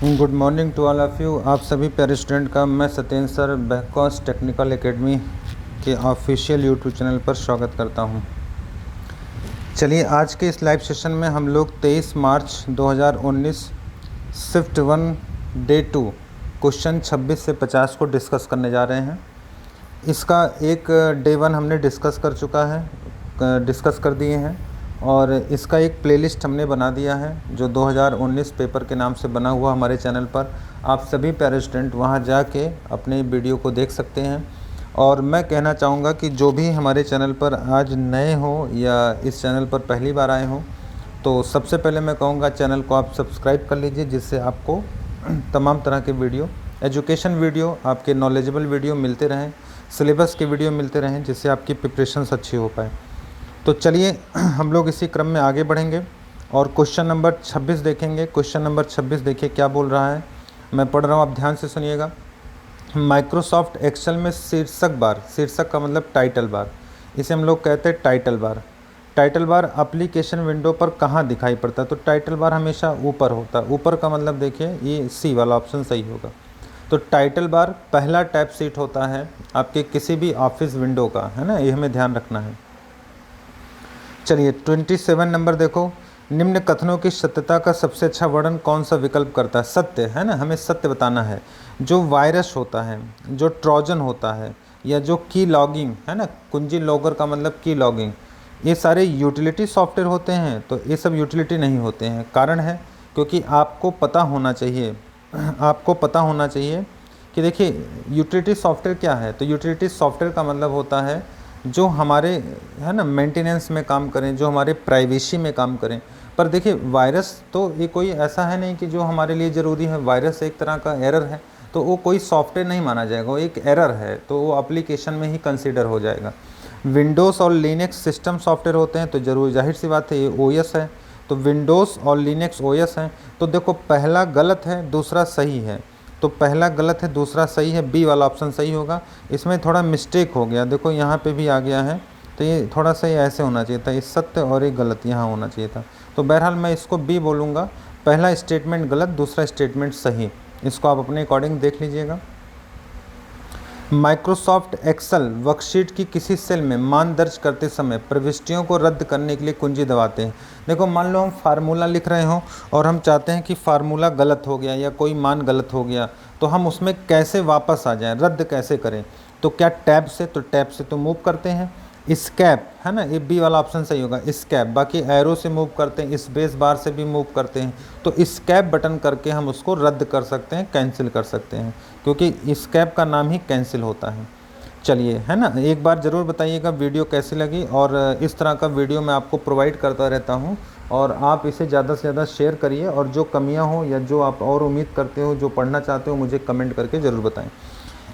Good morning to all of you. आप सभी प्यारे स्टूडेंट का मैं सत्येंद्र सर बहकॉस टेक्निकल एकेडमी के ऑफिशियल यूट्यूब चैनल पर स्वागत करता हूं। चलिए आज के इस लाइव सेशन में हम लोग 23 मार्च 2019 शिफ्ट 1 डे 2 क्वेश्चन 26 से 50 को डिस्कस करने जा रहे हैं। इसका एक डे 1 हमने डिस्कस कर दिए हैं और इसका एक प्लेलिस्ट हमने बना दिया है जो 2019 पेपर के नाम से बना हुआ हमारे चैनल पर। आप सभी प्यारे स्टूडेंट वहां जाके अपने वीडियो को देख सकते हैं। और मैं कहना चाहूँगा कि जो भी हमारे चैनल पर आज नए हो या इस चैनल पर पहली बार आए हों, तो सबसे पहले मैं कहूँगा चैनल को आप सब्सक्राइब कर लीजिए, जिससे आपको तमाम तरह के वीडियो, एजुकेशन वीडियो, आपके नॉलेजेबल वीडियो मिलते रहें, सिलेबस के वीडियो मिलते रहें, जिससे आपकी प्रिपरेशंस अच्छी हो पाए। तो चलिए हम लोग इसी क्रम में आगे बढ़ेंगे और क्वेश्चन नंबर 26 देखेंगे। क्वेश्चन नंबर 26 देखिए क्या बोल रहा है, मैं पढ़ रहा हूँ, आप ध्यान से सुनिएगा। माइक्रोसॉफ्ट एक्सेल में शीर्षक का मतलब टाइटल बार, इसे हम लोग कहते हैं title bar. Title bar application window पर कहाँ दिखाई पड़ता है? तो टाइटल बार हमेशा ऊपर होता है। ऊपर का मतलब देखिए ये सी वाला ऑप्शन सही होगा। तो टाइटल बार पहला टैब शीट होता है आपके किसी भी ऑफिस विंडो का, है ना, ये हमें ध्यान रखना है। चलिए 27 नंबर देखो, निम्न कथनों की सत्यता का सबसे अच्छा वर्णन कौन सा विकल्प करता है? सत्य, है ना, हमें सत्य बताना है। जो वायरस होता है, जो ट्रोजन होता है, या जो की लॉगिंग है ना, कुंजी लॉगर का मतलब की लॉगिंग, ये सारे यूटिलिटी सॉफ्टवेयर होते हैं। तो ये सब यूटिलिटी नहीं होते हैं। कारण है क्योंकि आपको पता होना चाहिए कि देखिए यूटिलिटी सॉफ्टवेयर क्या है। तो यूटिलिटी सॉफ्टवेयर का मतलब होता है जो हमारे, है ना, मेंटेनेंस में काम करें, जो हमारे प्राइवेसी में काम करें। पर देखिए वायरस तो ये कोई ऐसा है नहीं कि जो हमारे लिए ज़रूरी है। वायरस एक तरह का एरर है, तो वो कोई सॉफ्टवेयर नहीं माना जाएगा, वो एक एरर है, तो वो एप्लीकेशन में ही कंसीडर हो जाएगा। विंडोज़ और लिनक्स सिस्टम सॉफ्टवेयर होते हैं, तो जरूर जाहिर सी बात है ये ओएस है। तो विंडोज़ और लिनक्स ओएस हैं। तो देखो पहला गलत है, दूसरा सही है। तो पहला गलत है, दूसरा सही है, बी वाला ऑप्शन सही होगा। इसमें थोड़ा मिस्टेक हो गया, देखो यहाँ पे भी आ गया है, तो ये थोड़ा सा ऐसे होना चाहिए था, ये सत्य और ये गलत यहाँ होना चाहिए था। तो बहरहाल मैं इसको बी बोलूँगा। पहला स्टेटमेंट गलत, दूसरा स्टेटमेंट सही। इसको आप अपने अकॉर्डिंग देख लीजिएगा। माइक्रोसॉफ्ट एक्सेल वर्कशीट की किसी सेल में मान दर्ज करते समय प्रविष्टियों को रद्द करने के लिए कुंजी दबाते हैं। देखो मान लो हम फार्मूला लिख रहे हों और हम चाहते हैं कि फार्मूला गलत हो गया या कोई मान गलत हो गया, तो हम उसमें कैसे वापस आ जाएं, रद्द कैसे करें? तो क्या टैब से? तो टैब से तो मूव करते हैं। स्कैप, है ना, ये बी वाला ऑप्शन सही होगा, स्कैप। बाकी एरो से मूव करते हैं, स्पेस बार से भी मूव करते हैं। तो स्कैप बटन करके हम उसको रद्द कर सकते हैं, कैंसिल कर सकते हैं, क्योंकि स्कैप का नाम ही कैंसिल होता है। चलिए, है ना, एक बार ज़रूर बताइएगा वीडियो कैसी लगी। और इस तरह का वीडियो मैं आपको प्रोवाइड करता रहता हूँ और आप इसे ज़्यादा से ज़्यादा शेयर करिए। और जो कमियाँ हो या जो आप और उम्मीद करते हो, जो पढ़ना चाहते हो, मुझे कमेंट करके ज़रूर बताएं।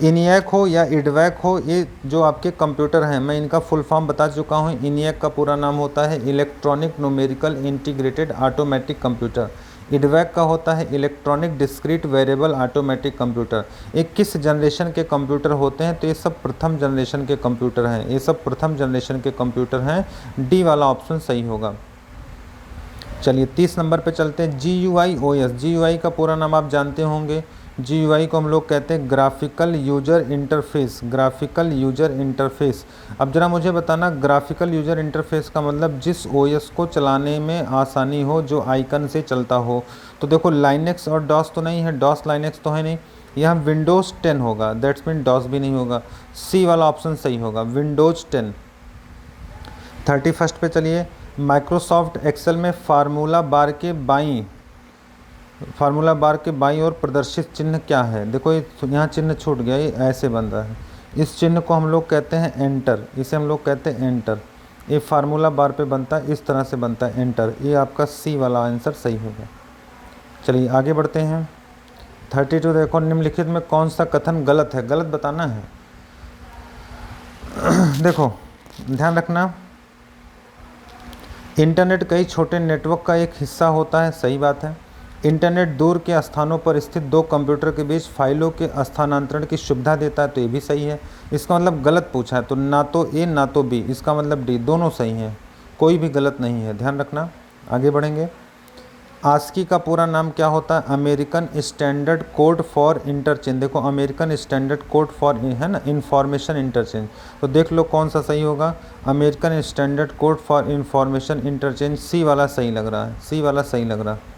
इनिएक हो या इडवैक हो, ये जो आपके कंप्यूटर हैं, मैं इनका फुल फॉर्म बता चुका हूँ। इनिएक का पूरा नाम होता है electronic numerical integrated automatic computer. इडवैक का होता है electronic discrete variable automatic computer. ये किस जनरेशन के कंप्यूटर होते हैं? तो ये सब प्रथम जनरेशन के कंप्यूटर हैं, ये सब प्रथम जनरेशन के कंप्यूटर हैं। डी वाला ऑप्शन सही होगा। चलिए 30 नंबर पे चलते हैं। GUI OS, GUI का पूरा नाम आप जानते होंगे। GUI को हम लोग कहते हैं graphical user interface, graphical user interface. अब जरा मुझे बताना, ग्राफिकल यूजर इंटरफेस का मतलब जिस OS को चलाने में आसानी हो, जो आइकन से चलता हो। तो देखो लाइनेक्स और डॉस तो नहीं है, डॉस लाइनेक्स तो है नहीं, यहाँ विंडोज़ 10 होगा, दैट्स मीन डॉस भी नहीं होगा। सी वाला ऑप्शन सही होगा, विंडोज़ 10। 31 पे चलिए। माइक्रोसॉफ्ट एक्सेल में फार्मूला बार के बाईं ओर प्रदर्शित चिन्ह क्या है? देखो ये यहाँ चिन्ह छूट गया, ये ऐसे बन रहा है। इस चिन्ह को हम लोग कहते हैं एंटर, इसे हम लोग कहते हैं एंटर। ये फार्मूला बार पे बनता है, इस तरह से बनता है, एंटर। ये आपका सी वाला आंसर सही होगा। चलिए आगे बढ़ते हैं। 32 देखो, निम्नलिखित में कौन सा कथन गलत है? गलत बताना है। देखो ध्यान रखना, इंटरनेट कई छोटे नेटवर्क का एक हिस्सा होता है, सही बात है। इंटरनेट दूर के स्थानों पर स्थित दो कंप्यूटर के बीच फाइलों के स्थानांतरण की सुविधा देता है, तो ये भी सही है। इसका मतलब गलत पूछा है, तो ना तो ए ना तो बी, इसका मतलब डी, दोनों सही हैं, कोई भी गलत नहीं है, ध्यान रखना। आगे बढ़ेंगे। आस्की का पूरा नाम क्या होता है? American standard code for interchange. देखो अमेरिकन स्टैंडर्ड कोड फॉर है ना इंफॉर्मेशन इंटरचेंज, तो देख लो कौन सा सही होगा। American standard code for information interchange, C वाला सही लग रहा है, सी वाला सही लग रहा है।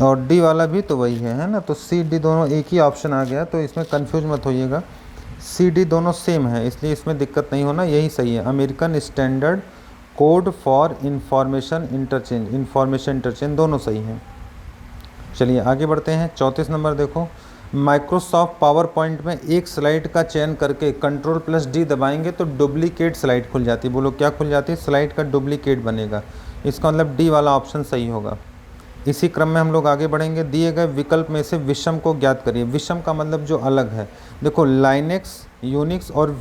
और डी वाला भी तो वही है ना, तो सी डी दोनों एक ही ऑप्शन आ गया, तो इसमें कंफ्यूज मत होइएगा। सी डी दोनों सेम है, इसलिए इसमें दिक्कत नहीं होना, यही सही है। American standard code for information interchange, information interchange दोनों सही हैं। चलिए आगे बढ़ते हैं। 34 नंबर देखो, माइक्रोसॉफ्ट पावर पॉइंट में एक स्लाइड का चयन करके Ctrl+D दबाएंगे तो डुप्लीकेट स्लाइड खुल जाती है। बोलो क्या खुल जाती है? स्लाइड का डुप्लीकेट बनेगा। इसका मतलब डी वाला ऑप्शन सही होगा। इसी क्रम में हम लोग आगे बढ़ेंगे। दिए गए विकल्प में से विषम को ज्ञात करिए। विषम का मतलब जो अलग है। देखो लाइनेक्स, यूनिक्स और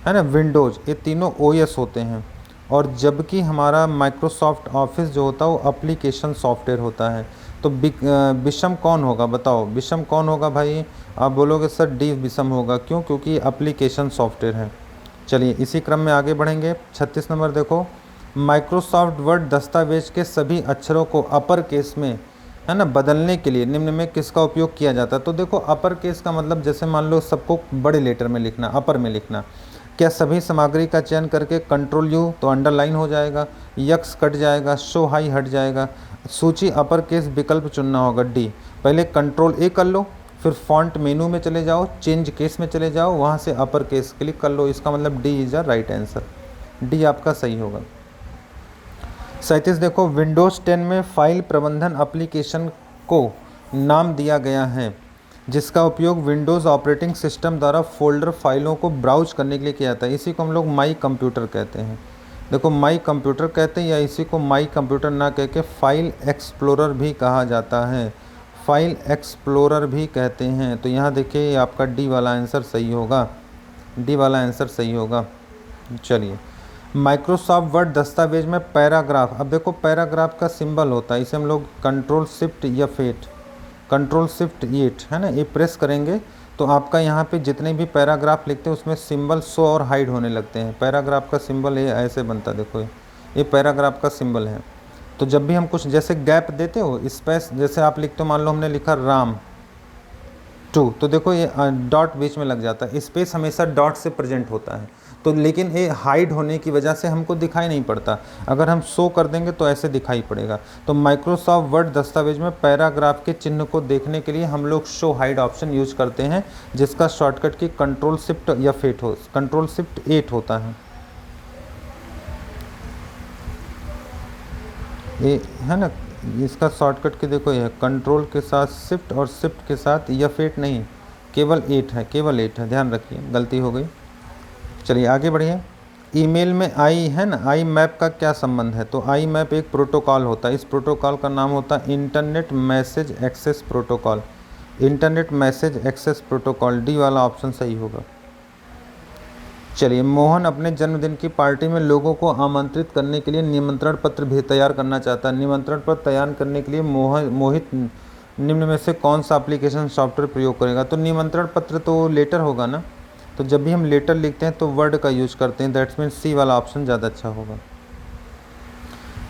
है ना विंडोज़, ये तीनों ओएस होते हैं, और जबकि हमारा माइक्रोसॉफ्ट ऑफिस जो होता है वो एप्लीकेशन सॉफ्टवेयर होता है। तो विषम कौन होगा? बताओ विषम कौन होगा भाई? आप बोलोगे सर डी विषम होगा। क्यों? क्योंकि एप्लीकेशन सॉफ्टवेयर है। चलिए इसी क्रम में आगे बढ़ेंगे। 36 नंबर देखो, माइक्रोसॉफ्ट वर्ड दस्तावेज के सभी अक्षरों को अपर केस में है ना बदलने के लिए निम्न में किसका उपयोग किया जाता है? तो देखो अपर केस का मतलब जैसे मान लो सबको बड़े लेटर में लिखना, अपर में लिखना। क्या सभी सामग्री का चयन करके Ctrl+U तो अंडरलाइन हो जाएगा, यक्स कट जाएगा, शो हाई हट जाएगा। सूची अपर केस विकल्प चुनना होगा डी। पहले Ctrl+A कर लो, फिर फॉन्ट मेनू में चले जाओ, चेंज केस में चले जाओ, वहाँ से अपर केस क्लिक कर लो। इसका मतलब D is a right answer, D आपका सही होगा। 37 देखो, विंडोज़ 10 में फाइल प्रबंधन एप्लीकेशन को नाम दिया गया है जिसका उपयोग विंडोज़ ऑपरेटिंग सिस्टम द्वारा फोल्डर फाइलों को ब्राउज करने के लिए किया जाता है। इसी को हम लोग माई कंप्यूटर कहते हैं। देखो माई कंप्यूटर कहते हैं, या इसी को माई कंप्यूटर ना कह के फाइल एक्सप्लोरर भी कहा जाता है, फाइल एक्सप्लोरर भी कहते हैं। तो यहाँ देखिए आपका डी वाला आंसर सही होगा, डी वाला आंसर सही होगा। चलिए, माइक्रोसॉफ्ट वर्ड दस्तावेज में पैराग्राफ। अब देखो पैराग्राफ का सिंबल होता है, इसे हम लोग Ctrl+Shift+F8 Ctrl+Shift+8 है ना, ये प्रेस करेंगे तो आपका यहाँ पे जितने भी पैराग्राफ लिखते हैं उसमें सिंबल शो और हाइड होने लगते हैं। पैराग्राफ का सिंबल ये ऐसे बनता है, देखो ये पैराग्राफ का सिंबल है। तो जब भी हम कुछ जैसे गैप देते हो, स्पेस जैसे आप लिखते हो, मान लो हमने लिखा राम 2, तो देखो ये डॉट बीच में लग जाता है। स्पेस हमेशा डॉट से प्रेजेंट होता है, तो लेकिन ये हाइड होने की वजह से हमको दिखाई नहीं पड़ता। अगर हम शो कर देंगे तो ऐसे दिखाई पड़ेगा। तो माइक्रोसॉफ्ट वर्ड दस्तावेज में पैराग्राफ के चिन्ह को देखने के लिए हम लोग शो हाइड ऑप्शन यूज करते हैं, जिसका शॉर्टकट की Ctrl+Shift+8 होता है। ये है ना, इसका शॉर्टकट की देखो ये कंट्रोल के साथ शिफ्ट और शिफ्ट के साथ F8 नहीं, केवल 8 है, केवल 8 है, ध्यान रखिए, गलती हो गई। चलिए आगे बढ़िए। ईमेल में आई है ना, आई मैप का क्या संबंध है? तो आई मैप एक प्रोटोकॉल होता है, इस प्रोटोकॉल का नाम होता है internet message access protocol, internet message access protocol. D वाला ऑप्शन सही होगा। चलिए, मोहन अपने जन्मदिन की पार्टी में लोगों को आमंत्रित करने के लिए निमंत्रण पत्र भी तैयार करना चाहता है। निमंत्रण पत्र तैयार करने के लिए मोहित निम्न में से कौन सा एप्लीकेशन सॉफ्टवेयर प्रयोग करेगा? तो निमंत्रण पत्र तो लेटर होगा ना, तो जब भी हम लेटर लिखते हैं तो वर्ड का यूज करते हैं, दैट्स मीन सी वाला ऑप्शन ज़्यादा अच्छा होगा।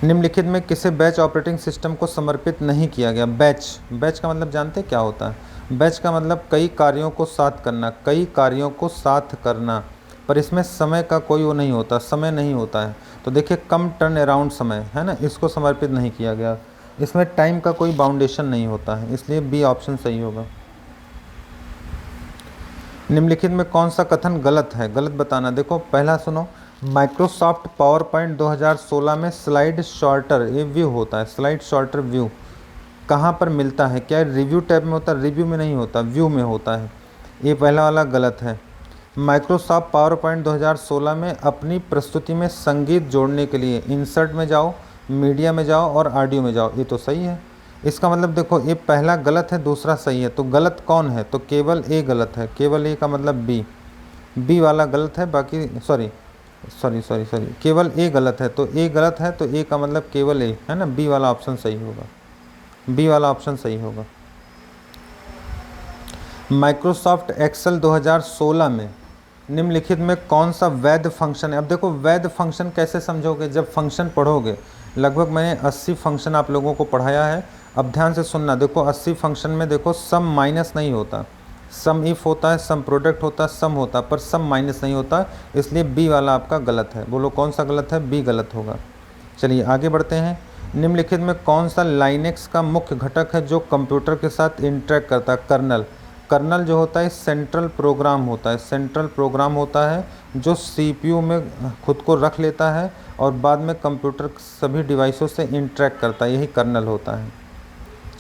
निम्नलिखित में किसे बैच ऑपरेटिंग सिस्टम को समर्पित नहीं किया गया? बैच, बैच का मतलब जानते हैं क्या होता है? बैच का मतलब कई कार्यों को साथ करना, कई कार्यों को साथ करना, पर इसमें समय का कोई वो नहीं होता, समय नहीं होता है। तो देखिए कम टर्न अराउंड समय है ना, इसको समर्पित नहीं किया गया। इसमें टाइम का कोई बाउंडेशन नहीं होता है, इसलिए बी ऑप्शन सही होगा। निम्नलिखित में कौन सा कथन गलत है? गलत बताना। देखो पहला सुनो, माइक्रोसॉफ्ट पावर पॉइंट 2016 में स्लाइड शॉर्टर ये व्यू होता है, स्लाइड शॉर्टर व्यू कहाँ पर मिलता है? क्या रिव्यू टैब में होता है? रिव्यू में नहीं होता, व्यू में होता है। ये पहला वाला गलत है। माइक्रोसॉफ्ट पावर पॉइंट 2016 में अपनी प्रस्तुति में संगीत जोड़ने के लिए इंसर्ट में जाओ, मीडिया में जाओ और ऑडियो में जाओ, ये तो सही है। इसका मतलब देखो ये पहला गलत है, दूसरा सही है, तो गलत कौन है? तो केवल ए गलत है, केवल ए का मतलब बी, बी वाला गलत है, बाकी सॉरी केवल ए गलत है, तो ए गलत है तो ए का मतलब केवल ए है ना, बी वाला ऑप्शन सही होगा, बी वाला ऑप्शन सही होगा। माइक्रोसॉफ्ट एक्सेल 2016 में निम्नलिखित में कौन सा वैध फंक्शन है। अब देखो वैध फंक्शन कैसे समझोगे, जब फंक्शन पढ़ोगे। लगभग मैंने 80 फंक्शन आप लोगों को पढ़ाया है। अब ध्यान से सुनना, देखो 80 फंक्शन में देखो सम माइनस नहीं होता, सम इफ होता है, सम प्रोडक्ट होता है, सम होता है, पर सम माइनस नहीं होता, इसलिए बी वाला आपका गलत है। बोलो कौन सा गलत है, बी गलत होगा। चलिए आगे बढ़ते हैं। निम्नलिखित में कौन सा लाइनेक्स का मुख्य घटक है जो कंप्यूटर के साथ इंटरेक्ट करता है। कर्नल। कर्नल जो होता है सेंट्रल प्रोग्राम होता है, सेंट्रल प्रोग्राम होता है जो सीपीयू में खुद को रख लेता है और बाद में कंप्यूटर सभी डिवाइसों से इंटरेक्ट करता है, यही कर्नल होता है।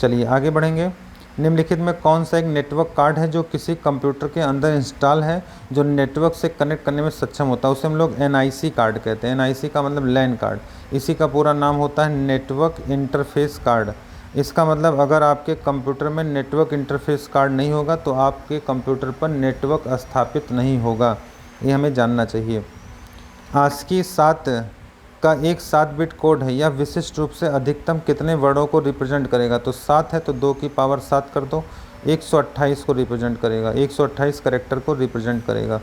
चलिए आगे बढ़ेंगे। निम्नलिखित में कौन सा एक नेटवर्क कार्ड है जो किसी कंप्यूटर के अंदर इंस्टॉल है जो नेटवर्क से कनेक्ट करने में सक्षम होता है, उसे हम लोग एनआईसी कार्ड कहते हैं। एनआईसी का मतलब लैन कार्ड, इसी का पूरा नाम होता है नेटवर्क इंटरफेस कार्ड। इसका मतलब अगर आपके कंप्यूटर में नेटवर्क इंटरफेस कार्ड नहीं होगा तो आपके कंप्यूटर पर नेटवर्क स्थापित नहीं होगा, ये हमें जानना चाहिए। ASCII 7 का एक 7 बिट कोड है, यह विशिष्ट रूप से अधिकतम कितने वर्डों को रिप्रेजेंट करेगा। तो 7 है तो 2 की पावर 7 कर दो, 128 को रिप्रेजेंट करेगा, 128 कैरेक्टर को रिप्रेजेंट करेगा।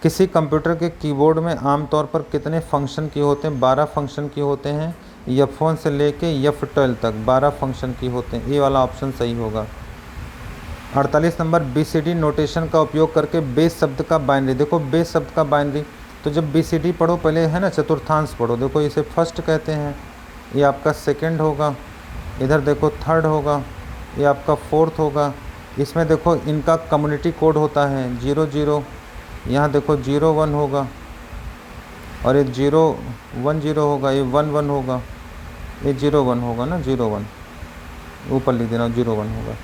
किसी कंप्यूटर के कीबोर्ड में आमतौर पर कितने फंक्शन की होते हैं, 12 फंक्शन की होते हैं। F1 से लेके F12 तक 12 फंक्शन की होते हैं, ये वाला ऑप्शन सही होगा। 48 नंबर, BCD नोटेशन का उपयोग करके बेस शब्द का बाइनरी। देखो बेस शब्द का बाइनरी, तो जब BCD पढ़ो पहले है ना चतुर्थांश पढ़ो। देखो इसे फर्स्ट कहते हैं, ये आपका सेकंड होगा, इधर देखो थर्ड होगा, ये आपका फोर्थ होगा। इसमें देखो इनका कम्युनिटी कोड होता है 00, यहाँ देखो 01 होगा और ये 010 होगा, ये 11 होगा, ये 01 होगा ना, 01 ऊपर लिख देना 01 होगा।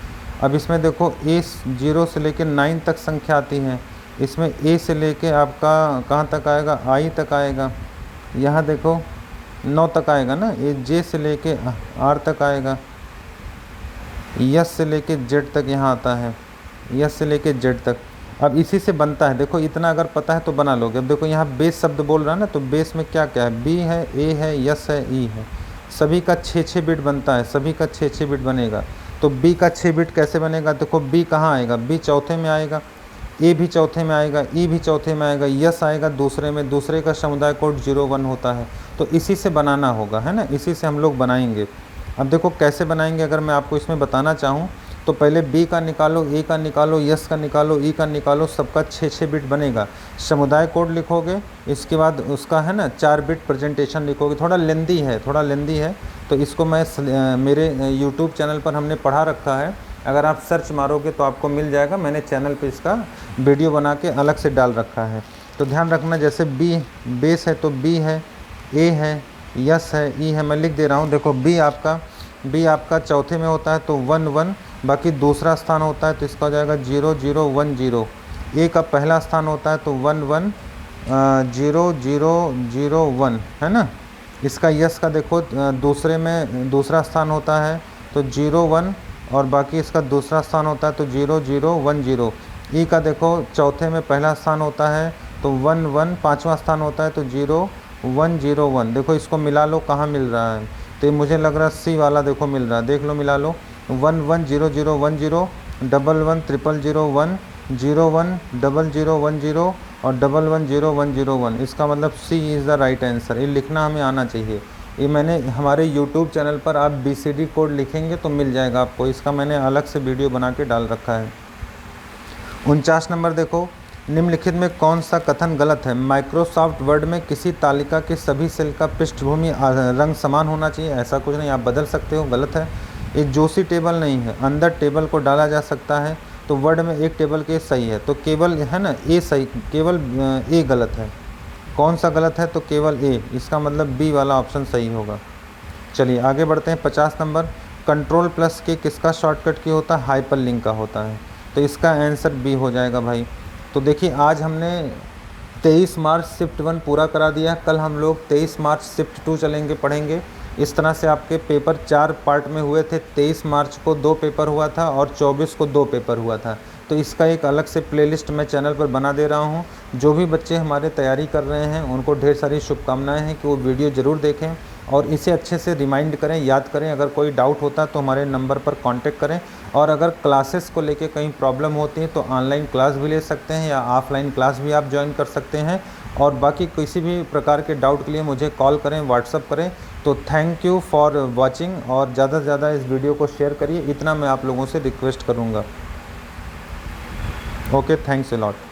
अब इसमें देखो A 0 से लेकर 9 तक संख्या आती हैं, इसमें A से लेके आपका कहाँ तक आएगा, I तक आएगा। यहाँ देखो 9 तक आएगा ना, ये J से लेके R तक आएगा, S से लेके Z तक यहाँ आता है, S से लेके Z तक। अब इसी से बनता है, देखो इतना अगर पता है तो बना लोगे। अब देखो यहाँ बेस शब्द बोल रहा है ना, तो बेस में क्या क्या है, B है, A है, S है, E है। सभी का 6-6 बिट बनता है, सभी का 6-6 बिट बनेगा। तो B का 6 बिट कैसे बनेगा, देखो B कहाँ आएगा, B चौथे में आएगा, A भी चौथे में आएगा, E भी चौथे में आएगा, S आएगा दूसरे में, दूसरे का समुदाय कोड 01 होता है। तो इसी से बनाना होगा, है ना, इसी से हम लोग बनाएंगे। अब देखो कैसे बनाएंगे, अगर मैं आपको इसमें बताना चाहूँ तो पहले B का निकालो, A का निकालो, S का निकालो, E का निकालो, सबका 6-6 बिट बनेगा। समुदाय कोड लिखोगे, इसके बाद उसका है ना 4 बिट प्रेजेंटेशन लिखोगे। थोड़ा लेंदी है, थोड़ा लेंदी है, तो इसको मैं मेरे YouTube चैनल पर हमने पढ़ा रखा है, अगर आप सर्च मारोगे तो आपको मिल जाएगा। मैंने चैनल पे इसका वीडियो बना के अलग से डाल रखा है। तो ध्यान रखना, जैसे B बेस है तो B है, A है, S है, E है, मैं लिख दे रहा हूँ। देखो B आपका चौथे में होता है तो 1-1, बाकी दूसरा स्थान होता है तो इसका हो जाएगा 0-0-1-0। A का पहला स्थान होता है तो 1-1-0-0-0-1, है ना। इसका S का देखो दूसरे में दूसरा स्थान होता है तो 0-1 और बाकी इसका दूसरा स्थान होता है तो 0-0-1-0। E का देखो चौथे में पहला स्थान होता है तो 1-1, पाँचवा स्थान होता है तो 0-1-0-1। देखो इसको मिला लो, कहाँ मिल रहा है, तो ये मुझे लग रहा है C वाला देखो मिल रहा है, देख लो मिला लो। 1-1-0-0-1-0, 1-1-0-0-0-1, 0-1-0-0-1-0 और 1-1-0-1-0-1। इसका मतलब C is the right answer. ये लिखना हमें आना चाहिए। ये मैंने हमारे YouTube चैनल पर आप BCD कोड लिखेंगे तो मिल जाएगा आपको, इसका मैंने अलग से वीडियो बना के डाल रखा है। 49 नंबर देखो, निम्नलिखित में कौन सा कथन गलत है। माइक्रोसॉफ्ट वर्ड में किसी तालिका के सभी सेल का पृष्ठभूमि रंग समान होना चाहिए, ऐसा कुछ नहीं, आप बदल सकते हो, गलत है। ये जोशी टेबल नहीं है, अंदर टेबल को डाला जा सकता है, तो वर्ड में एक टेबल के सही है, तो केवल है ना ए सही, केवल ए गलत है। कौन सा गलत है, तो केवल ए, इसका मतलब बी वाला ऑप्शन सही होगा। चलिए आगे बढ़ते हैं। 50 नंबर, कंट्रोल प्लस के किसका शॉर्टकट की होता है, हाइपर लिंक का होता है, तो इसका आंसर बी हो जाएगा भाई। तो देखिए आज हमने 23 मार्च शिफ्ट 1 पूरा करा दिया, कल हम लोग 23 मार्च शिफ्ट 2 चलेंगे, पढ़ेंगे। इस तरह से आपके पेपर 4 पार्ट में हुए थे। 23 मार्च को 2 पेपर हुआ था और 24 को 2 पेपर हुआ था। तो इसका एक अलग से प्लेलिस्ट मैं चैनल पर बना दे रहा हूं। जो भी बच्चे हमारे तैयारी कर रहे हैं उनको ढेर सारी शुभकामनाएं हैं कि वो वीडियो ज़रूर देखें। और इसे अच्छे से रिमाइंड करें, याद करें। अगर कोई डाउट होता है तो हमारे नंबर पर कांटेक्ट करें। और अगर क्लासेस को लेके कहीं प्रॉब्लम होती है तो ऑनलाइन क्लास भी ले सकते हैं या ऑफलाइन क्लास भी आप ज्वाइन कर सकते हैं। और बाकी किसी भी प्रकार के डाउट के लिए मुझे कॉल करें, व्हाट्सअप करें। तो थैंक यू फॉर वॉचिंग, और ज़्यादा से ज़्यादा इस वीडियो को शेयर करिए, इतना मैं आप लोगों से रिक्वेस्ट करूँगा। Okay, thanks a lot.